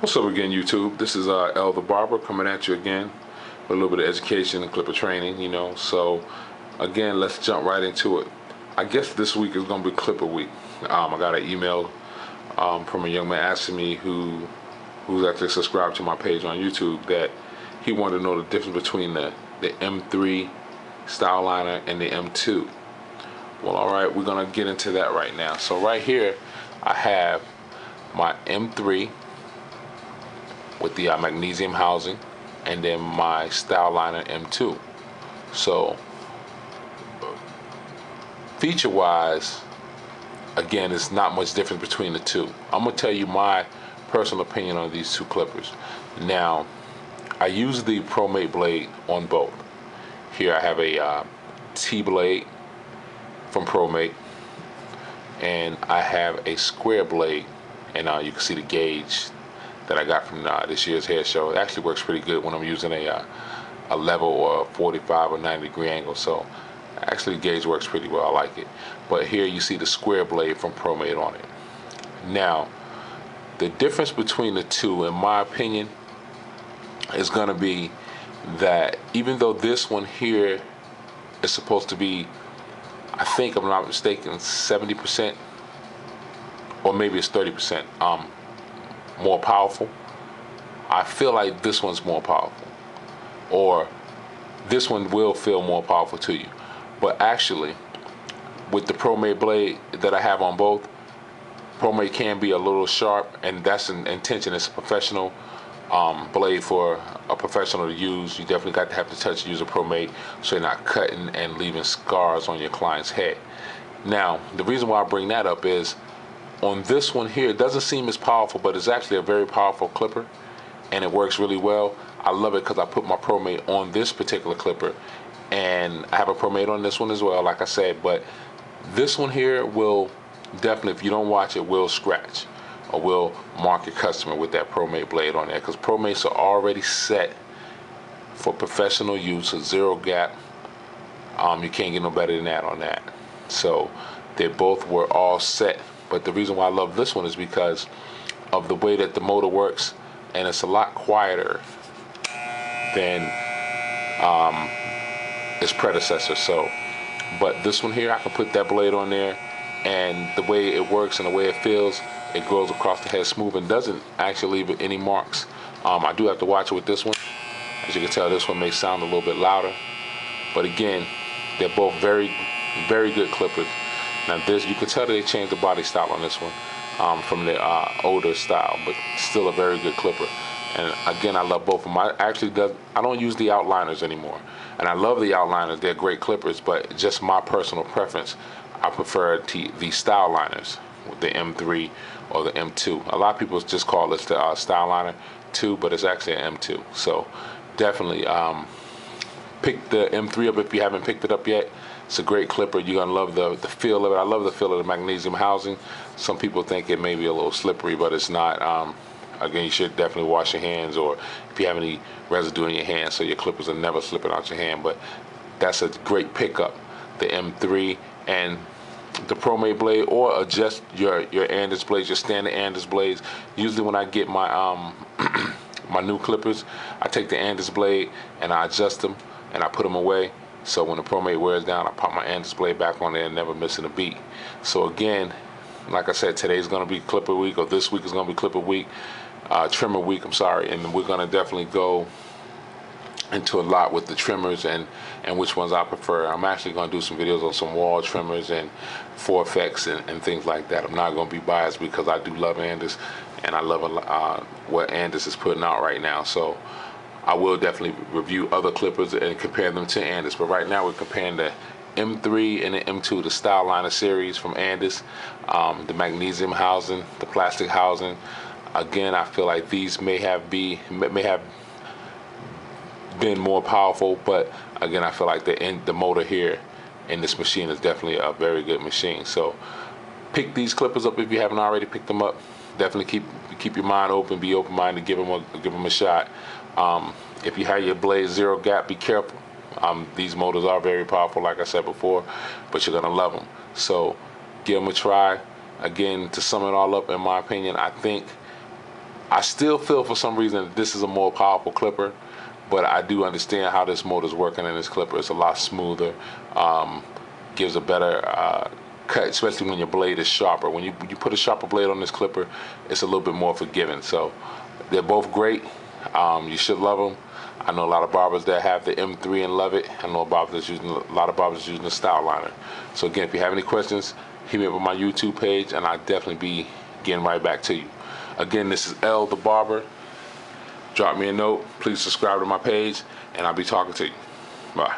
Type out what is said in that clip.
What's up again, YouTube? This is El the Barber coming at you again with a little bit of education and clipper training, So, again, let's jump right into it. I guess this week is going to be Clipper Week. I got an email from a young man asking me who's actually subscribed to my page on YouTube that he wanted to know the difference between the M3 style liner and the M2. Well, all right, we're going to get into that right now. So right here, I have my M3 with the magnesium housing, and then my style liner M2. So feature wise, again, it's not much difference between the two. I'm gonna tell you my personal opinion on these two clippers. Now, I use the ProMate blade on both. Here I have a T blade from ProMate, and I have a square blade, and you can see the gauge that I got from this year's hair show. It actually works pretty good when I'm using a level or a 45 or 90 degree angle. So actually the gauge works pretty well. I like it. But here you see the square blade from ProMate on it. Now, the difference between the two, in my opinion, is going to be that even though this one here is supposed to be, I think, if I'm not mistaken, 70%, or maybe it's 30%, more powerful, I feel like this one's more powerful, or this one will feel more powerful to you. But actually, with the ProMate blade that I have on both, ProMate can be a little sharp, and that's an intention. It's a professional blade for a professional to use. You definitely got to have the touch to use a ProMate so you're not cutting and leaving scars on your client's head. Now, the reason why I bring that up is, on this one here, it doesn't seem as powerful, but it's actually a very powerful clipper, and it works really well. I love it because I put my ProMate on this particular clipper, and I have a ProMate on this one as well, like I said. But this one here will definitely, if you don't watch it, will scratch or will mark your customer with that ProMate blade on there, because ProMates are already set for professional use, a zero gap. You can't get no better than that on that. So they both were all set. But the reason why I love this one is because of the way that the motor works, and it's a lot quieter than its predecessor. So, but this one here, I can put that blade on there, and the way it works and the way it feels, it goes across the head smooth and doesn't actually leave any marks. I do have to watch it with this one. As you can tell, this one may sound a little bit louder, but again, they're both very, very good clippers. Now this, you can tell that they changed the body style on this one from the older style, but still a very good clipper. And again, I love both of them. I don't use the outliners anymore, and I love the outliners. They're great clippers, but just my personal preference, I prefer the style liners, the M3 or the M2. A lot of people just call this the style liner 2, but it's actually an M2. So definitely pick the M3 up if you haven't picked it up yet. It's a great clipper. You're going to love the feel of it. I love the feel of the magnesium housing. Some people think it may be a little slippery, but it's not. Again, you should definitely wash your hands, or if you have any residue in your hands, so your clippers are never slipping out your hand. But that's a great pickup, the M3 and the ProMate blade, or adjust your Andis blades, your standard Andis blades. Usually when I get my my new clippers, I take the Andis blade and I adjust them and I put them away. So when the ProMate wears down, I pop my Andis blade back on there and never missing a beat. So again, like I said, today's going to be Clipper Week, or this week is going to be Clipper Week, Trimmer Week, I'm sorry, and we're going to definitely go into a lot with the trimmers and which ones I prefer. I'm actually going to do some videos on some wall trimmers and Forefex and things like that. I'm not going to be biased because I do love Andis, and I love what Andis is putting out right now. So I will definitely review other clippers and compare them to Andis. But right now we're comparing the M3 and the M2, the style liner series from Andis, the magnesium housing, the plastic housing. Again, I feel like these may have been more powerful, but again, I feel like the motor here in this machine is definitely a very good machine. So pick these clippers up if you haven't already picked them up. Definitely keep your mind open, be open-minded, give them a shot. If you have your blade zero gap, be careful. These motors are very powerful, like I said before, but you're gonna love them. So give them a try. Again, to sum it all up, in my opinion, I think I still feel for some reason that this is a more powerful clipper, but I do understand how this motor is working in this clipper. It's a lot smoother, gives a better cut, especially when your blade is sharper. When you put a sharper blade on this clipper, it's a little bit more forgiving. So they're both great. You should love them. I know a lot of barbers that have the M3 and love it. I know a lot of barbers using the style liner. So again, if you have any questions, hit me up on my YouTube page, and I'll definitely be getting right back to you. Again, this is L the Barber. Drop me a note. Please subscribe to my page, and I'll be talking to you. Bye.